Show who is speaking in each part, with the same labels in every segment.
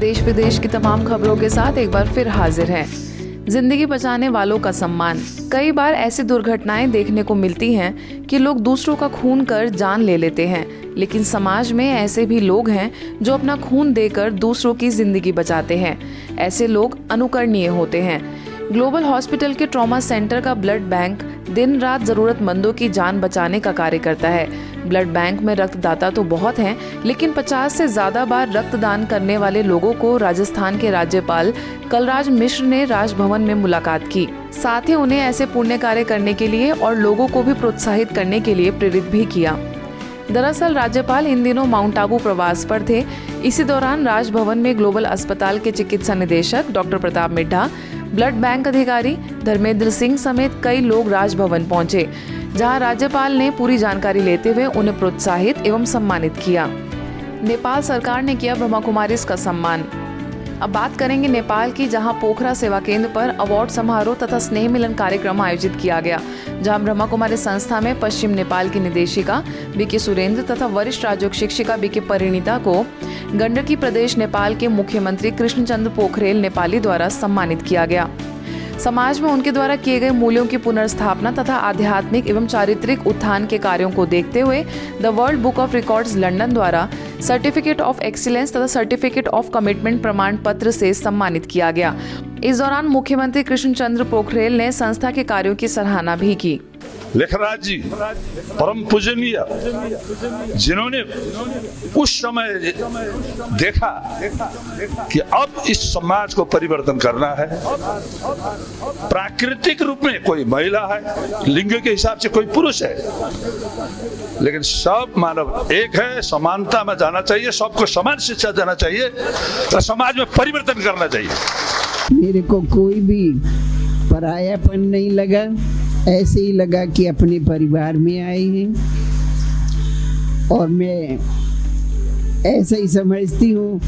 Speaker 1: देश विदेश की तमाम खबरों के साथ एक बार फिर हाजिर हैं। जिंदगी बचाने वालों का सम्मान। कई बार ऐसी दुर्घटनाएं देखने को मिलती हैं कि लोग दूसरों का खून कर जान ले लेते हैं, लेकिन समाज में ऐसे भी लोग हैं जो अपना खून देकर दूसरों की जिंदगी बचाते हैं। ऐसे लोग अनुकरणीय होते हैं। ग्लोबल हॉस्पिटल के ट्रॉमा सेंटर का ब्लड बैंक दिन रात जरूरतमंदों की जान बचाने का कार्य करता है। ब्लड बैंक में रक्तदाता तो बहुत हैं, लेकिन 50 से ज्यादा बार रक्तदान करने वाले लोगों को राजस्थान के राज्यपाल कलराज मिश्र ने राजभवन में मुलाकात की। साथ ही उन्हें ऐसे पुण्य कार्य करने के लिए और लोगों को भी प्रोत्साहित करने के लिए प्रेरित भी किया। दरअसल राज्यपाल इन दिनों माउंट आबू प्रवास पर थे। इसी दौरान राजभवन में ग्लोबल अस्पताल के चिकित्सा निदेशक doctor Pratap Middha, blood bank अधिकारी धर्मेंद्र सिंह समेत कई लोग राजभवन पहुंचे, जहां राज्यपाल ने पूरी जानकारी लेते हुए उन्हें प्रोत्साहित एवं सम्मानित किया। नेपाल सरकार ने किया ब्रह्मा कुमारीज का सम्मान। अब बात करेंगे नेपाल की, जहां पोखरा सेवा केंद्र पर अवार्ड समारोह तथा स्नेह मिलन कार्यक्रम आयोजित किया गया, जहां ब्रह्मा कुमारी संस्था में पश्चिम नेपाल की निदेशिका बीके सुरेंद्र तथा वरिष्ठ राजयोग शिक्षिका बीके परिणीता को गंडकी प्रदेश नेपाल के मुख्यमंत्री कृष्णचंद्र पोखरेल नेपाली द्वारा सम्मानित किया गया। समाज में उनके द्वारा किए गए मूल्यों की पुनर्स्थापना तथा आध्यात्मिक एवं चारित्रिक उत्थान के कार्यों को देखते हुए the world book of records London द्वारा सर्टिफिकेट ऑफ एक्सीलेंस तथा सर्टिफिकेट ऑफ कमिटमेंट प्रमाण पत्र से सम्मानित किया गया। इस दौरान मुख्यमंत्री कृष्णचंद्र पोखरेल ने संस्था के कार्यों की सराहना भी की।
Speaker 2: लेखराज जी परम पूजनीय, जिन्होंने उस समय देखा कि अब इस समाज को परिवर्तन करना है। प्राकृतिक रूप में कोई महिला है, लिंग के हिसाब से कोई पुरुष है, लेकिन सब मानव एक है। समानता में जाना चाहिए, सबको समान शिक्षा देना चाहिए और समाज में परिवर्तन करना चाहिए।
Speaker 3: मेरे को कोई भी परायापन नहीं लगा, ऐसे ही लगा कि अपने परिवार में आए हैं। और मैं ऐसा ही समझती हूँ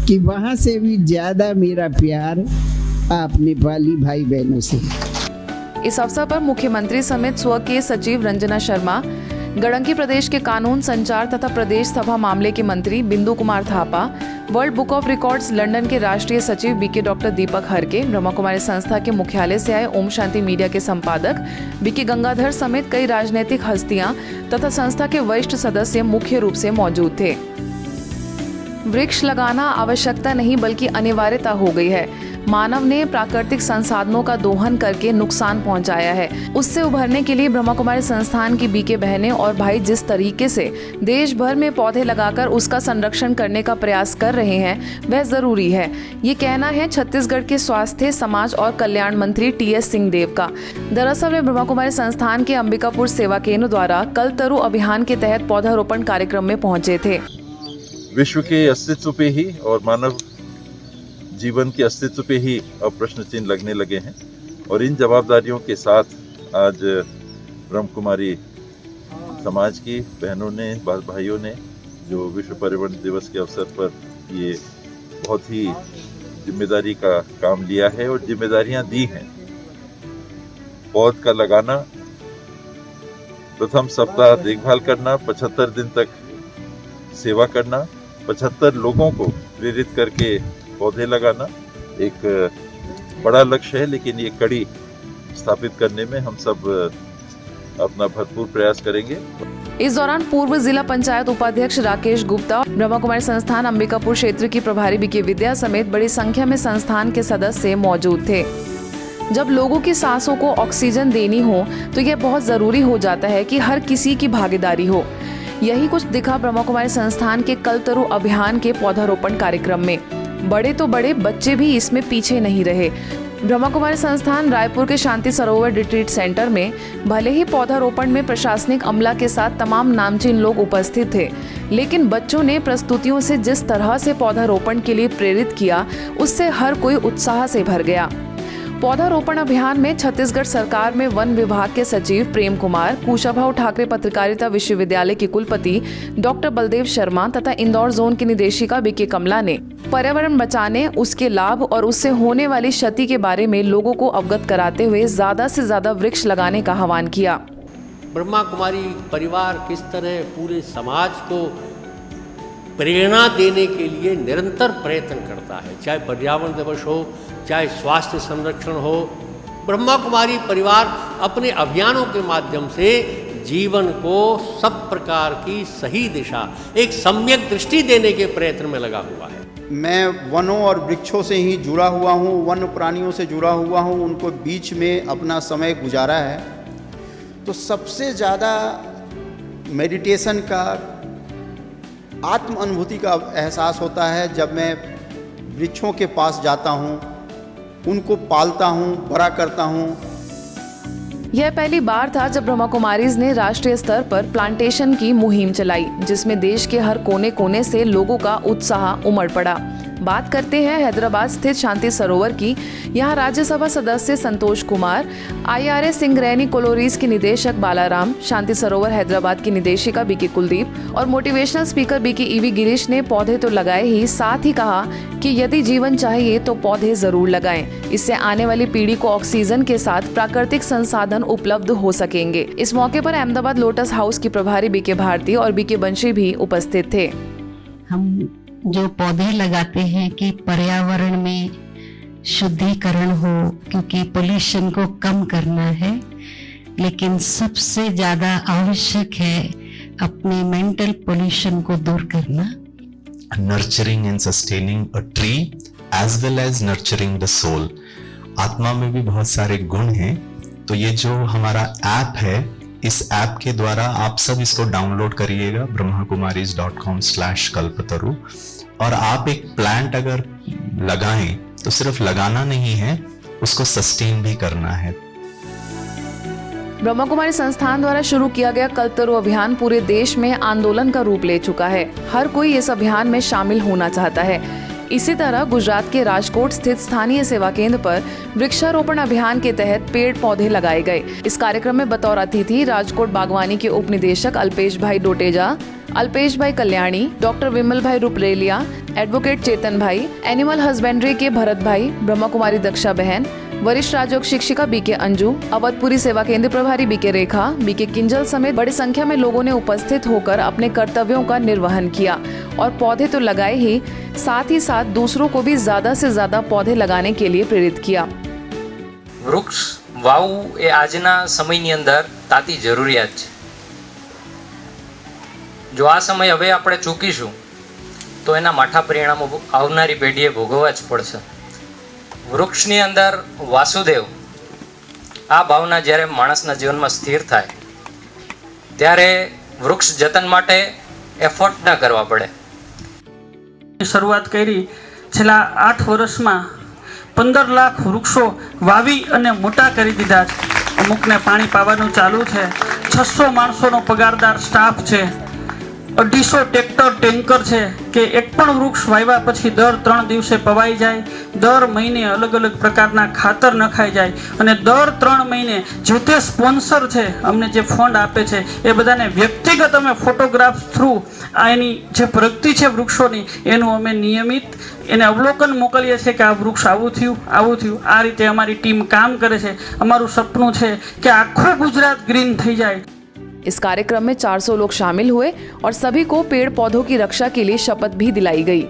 Speaker 3: कि वहाँ से भी ज़्यादा मेरा प्यार आप नेपाली भाई बहनों से।
Speaker 1: इस अवसर पर मुख्यमंत्री समेत स्वकीय सचिव रंजना शर्मा, गड़ंकी प्रदेश के कानून संचार तथा प्रदेश सभा मामले के मंत्री बिंदु Kumar Thapa, world book of records London के राष्ट्रीय सचिव बीके डॉक्टर दीपक हरके, ब्रह्मा कुमारी संस्था के मुख्यालय से आए ओम शांति मीडिया के संपादक बीके गंगाधर समेत कई राजनीतिक हस्तियां तथा संस्था के वरिष्ठ सदस्य मुख्य रूप से मौजूद थे। वृक्ष लगाना आवश्यकता नहीं बल्कि अनिवार्यता हो गई है। मानव ने प्राकृतिक संसाधनों का दोहन करके नुकसान पहुंचाया है। उससे उभरने के लिए ब्रह्मा कुमारी संस्थान की बीके बहनें और भाई जिस तरीके से देश भर में पौधे लगाकर उसका संरक्षण करने का प्रयास कर रहे हैं, वह जरूरी है। ये कहना है छत्तीसगढ़ के स्वास्थ्य, समाज और कल्याण मंत्री टी.एस. सिंहदेव का। दरअसल वे ब्रह्मा कुमारी संस्थान के अंबिकापुर सेवा केंद्र द्वारा कल तरु अभियान के तहत पौधारोपण कार्यक्रम में पहुंचे थे।
Speaker 4: विश्व के अस्तित्व पे ही और मानव जीवन के अस्तित्व पे ही अब प्रश्न चिन्ह लगने लगे हैं, और इन जवाबदारियों के साथ आज ब्रह्म कुमारी समाज की बहनों ने, भाइयों ने जो विश्व पर्यावरण दिवस के अवसर पर ये बहुत ही जिम्मेदारी का काम लिया है और जिम्मेदारियां दी हैं। पौध का लगाना, प्रथम सप्ताह देखभाल करना, 75 दिन तक सेवा करना, 75 लोगों को प्रेरित करके पौधे लगाना एक बड़ा लक्ष्य है, लेकिन ये कड़ी स्थापित करने में हम सब अपना भरपूर प्रयास करेंगे।
Speaker 1: इस दौरान पूर्व जिला पंचायत उपाध्यक्ष राकेश गुप्ता, ब्रह्मा कुमारी संस्थान अंबिकापुर क्षेत्र की प्रभारी बीके विद्या समेत बड़ी संख्या में संस्थान के सदस्य मौजूद थे। जब लोगों की सांसों को ऑक्सीजन देनी हो तो यह बहुत जरूरी हो जाता है कि हर किसी की भागीदारी हो। यही कुछ दिखा ब्रह्मा कुमारी संस्थान के कल तरु अभियान के पौधारोपण कार्यक्रम में। बड़े तो बड़े, बच्चे भी इसमें पीछे नहीं रहे। ब्रह्मा कुमारी संस्थान रायपुर के शांति सरोवर रिट्रीट सेंटर में भले ही पौधारोपण में प्रशासनिक अमला के साथ तमाम नामचीन लोग उपस्थित थे, लेकिन बच्चों ने प्रस्तुतियों से जिस तरह से पौधारोपण के लिए प्रेरित किया, उससे हर कोई उत्साह से भर गया। पौधारोपण अभियान में छत्तीसगढ़ सरकार में वन विभाग के सचिव प्रेम कुमार, कुशाभाऊ ठाकरे पत्रकारिता विश्वविद्यालय के कुलपति डॉक्टर बलदेव शर्मा तथा इंदौर जोन की निदेशिका बीके कमला ने पर्यावरण बचाने, उसके लाभ और उससे होने वाली क्षति के बारे में लोगों को अवगत कराते हुए ज्यादा से ज्यादा वृक्ष लगाने का आह्वान किया।
Speaker 5: ब्रह्मा कुमारी परिवार किस तरह पूरे समाज को प्रेरणा देने के लिए निरंतर प्रयत्न करता है, चाहे पर्यावरण दिवस हो, चाहे स्वास्थ्य संरक्षण हो। ब्रह्मा कुमारी परिवार अपने अभियानों के माध्यम से जीवन को सब प्रकार की सही दिशा, एक सम्यक दृष्टि देने के प्रयत्न में लगा हुआ है।
Speaker 6: मैं वनों और वृक्षों से ही जुड़ा हुआ हूँ, वन्य प्राणियों से जुड़ा हुआ हूँ, उनको बीच में अपना समय गुजारा है। तो सबसे ज़्यादा मेडिटेशन का, आत्म अनुभूति का एहसास होता है जब मैं वृक्षों के पास जाता हूँ, उनको पालता हूँ, बड़ा करता हूँ।
Speaker 1: यह पहली बार था जब ब्रह्मा कुमारीज ने राष्ट्रीय स्तर पर प्लांटेशन की मुहिम चलाई, जिसमें देश के हर कोने कोने से लोगों का उत्साह उमड़ पड़ा। बात करते हैं हैदराबाद स्थित शांति सरोवर की। यहाँ राज्यसभा सदस्य संतोष कुमार, IRA सिंगरैनी कोलोरीज के निदेशक बालाराम, शांति सरोवर हैदराबाद की निदेशिका बीके कुलदीप और motivational speaker BK EV Girish ने पौधे तो लगाए ही, साथ ही कहा कि यदि जीवन चाहिए तो पौधे जरूर लगाएं। इससे आने वाली पीढ़ी को ऑक्सीजन के साथ प्राकृतिक संसाधन उपलब्ध हो सकेंगे। इस मौके पर अहमदाबाद लोटस हाउस की प्रभारी बीके भारती और बीके बंशी भी उपस्थित थे।
Speaker 7: हम जो पौधे लगाते हैं कि पर्यावरण में शुद्धिकरण हो, क्योंकि पोल्यूशन को कम करना है, लेकिन सबसे ज्यादा आवश्यक है अपने मेंटल पोल्यूशन को दूर करना।
Speaker 8: Nurturing and sustaining a tree as well as nurturing the soul. आत्मा में भी बहुत सारे गुण हैं, तो ये जो हमारा ऐप है, इस ऐप के द्वारा आप सब इसको डाउनलोड करिएगा brahmakumaris.com/kalpataru, और आप एक प्लांट अगर लगाएं तो सिर्फ लगाना नहीं है, उसको सस्टेन भी करना है।
Speaker 1: ब्रह्मा कुमारी संस्थान द्वारा शुरू किया गया कल्पतरु अभियान पूरे देश में आंदोलन का रूप ले चुका है। हर कोई इस अभियान में शामिल होना चाहता है। इसी तरह गुजरात के राजकोट स्थित स्थानीय सेवा केंद्र पर वृक्षारोपण अभियान के तहत पेड़ पौधे लगाए गए। इस कार्यक्रम में बतौर अतिथि राजकोट बागवानी के उप निदेशक अल्पेश भाई डोटेजा, अल्पेश भाई कल्याणी, डॉक्टर विमल भाई रुपरेलिया, एडवोकेट चेतन भाई, एनिमल हस्बेंड्री के भरत भाई, ब्रह्मा कुमारी दक्षा बहन, वरिष्ठ राजयोग शिक्षिका बीके अंजू, अवधपुरी सेवा केंद्र प्रभारी बीके रेखा, बीके किंजल समेत बड़ी संख्या में लोगों ने उपस्थित होकर अपने कर्तव्यों का निर्वहन किया और पौधे तो लगाए ही, साथ ही साथ दूसरों को भी ज्यादा से ज्यादा पौधे लगाने के लिए प्रेरित किया।
Speaker 9: वृक्ष वावવું એ આજના સમયની અંદર તાતી જરૂરિયાત છે। જો આ સમય હવે આપણે ચૂકીશું તો એના માઠા પરિણામો આવનારી પેઢીએ ભોગવવા જ પડશે। વૃક્ષની અંદર વાસુદેવ આ ભાવના જ્યારે માણસના જીવનમાં સ્થિર થાય ત્યારે વૃક્ષ જતન માટે એફર્ટ ન કરવા પડે।
Speaker 10: શરૂઆત કરી છેલ્લા 8 વર્ષમાં 15 લાખ વૃક્ષો વાવી અને મોટા કરી દીધા છે। અમુકને પાણી પાવાનું ચાલુ છે। 600 માણસોનો પગારદાર સ્ટાફ છે। 250 ટ્રેક્ટર ટેન્કર છે કે એક પણ વૃક્ષ વાવ્યા પછી દર 3 દિવસે પવાઈ જાય, દર મહિને અલગ અલગ પ્રકારના ખાતર નખાઈ જાય અને દર 3 મહિને જે તે સ્પોન્સર છે અમને જે ફંડ આપે છે એ બધાને વ્યક્તિગત અમે ફોટોગ્રાફ્સ થ્રુ એની જે પ્રગતિ છે વૃક્ષોની એનું અમે નિયમિત એને અવલોકન મોકલીએ છીએ કે આ વૃક્ષ આવું થયું આ રીતે અમારી ટીમ કામ કરે છે। અમારું સપનું છે કે આખું ગુજરાત ગ્રીન થઈ જાય।
Speaker 1: इस कार्यक्रम में 400 लोग शामिल हुए और सभी को पेड़ पौधों की रक्षा के लिए शपथ भी दिलाई गई।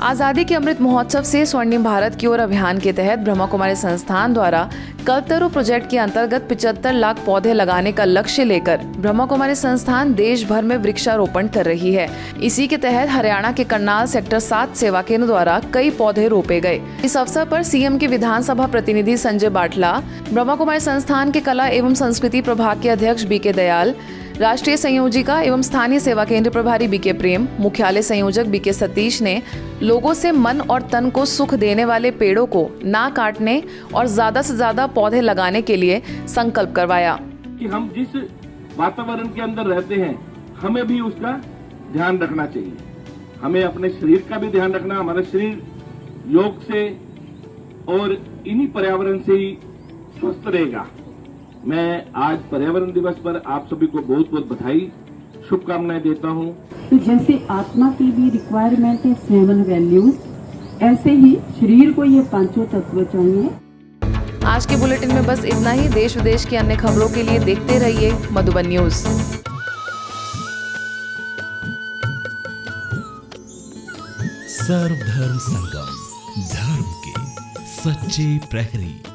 Speaker 1: आज़ादी के अमृत महोत्सव से स्वर्णिम भारत की ओर अभियान के तहत ब्रह्मा कुमारी संस्थान द्वारा कल्पतरु प्रोजेक्ट के अंतर्गत 75 लाख पौधे लगाने का लक्ष्य लेकर ब्रह्मा कुमारी संस्थान देश भर में वृक्षारोपण कर रही है। इसी के तहत हरियाणा के करनाल सेक्टर 7 सेवा केंद्र द्वारा कई पौधे रोपे गए। इस अवसर पर सीएम के विधानसभा प्रतिनिधि संजय बाटला, ब्रह्मा कुमारी संस्थान के कला एवं संस्कृति प्रभाग के अध्यक्ष बीके दयाल, राष्ट्रीय संयोजिका एवं स्थानीय सेवा केंद्र प्रभारी बीके प्रेम, मुख्यालय संयोजक बीके सतीश ने लोगों से मन और तन को सुख देने वाले पेड़ों को ना काटने और ज्यादा से ज्यादा पौधे लगाने के लिए संकल्प करवाया।
Speaker 11: कि हम जिस वातावरण के अंदर रहते हैं हमें भी उसका ध्यान रखना चाहिए। हमें अपने शरीर का भी ध्यान रखना। हमारा शरीर योग से और इन्हीं पर्यावरण से ही स्वस्थ रहेगा। मैं आज पर्यावरण दिवस पर आप सभी को बहुत बहुत बधाई, शुभकामनाएं देता हूं।
Speaker 12: तो जैसे आत्मा की भी रिक्वायरमेंट है 7 वैल्यूज, ऐसे ही शरीर को ये 5 तत्व चाहिए।
Speaker 1: आज के बुलेटिन में बस इतना ही। देश विदेश की अन्य खबरों के लिए देखते रहिए मधुबन न्यूज।
Speaker 13: सर्वधर्म संगम, धर्म के सच्चे प्रहरी।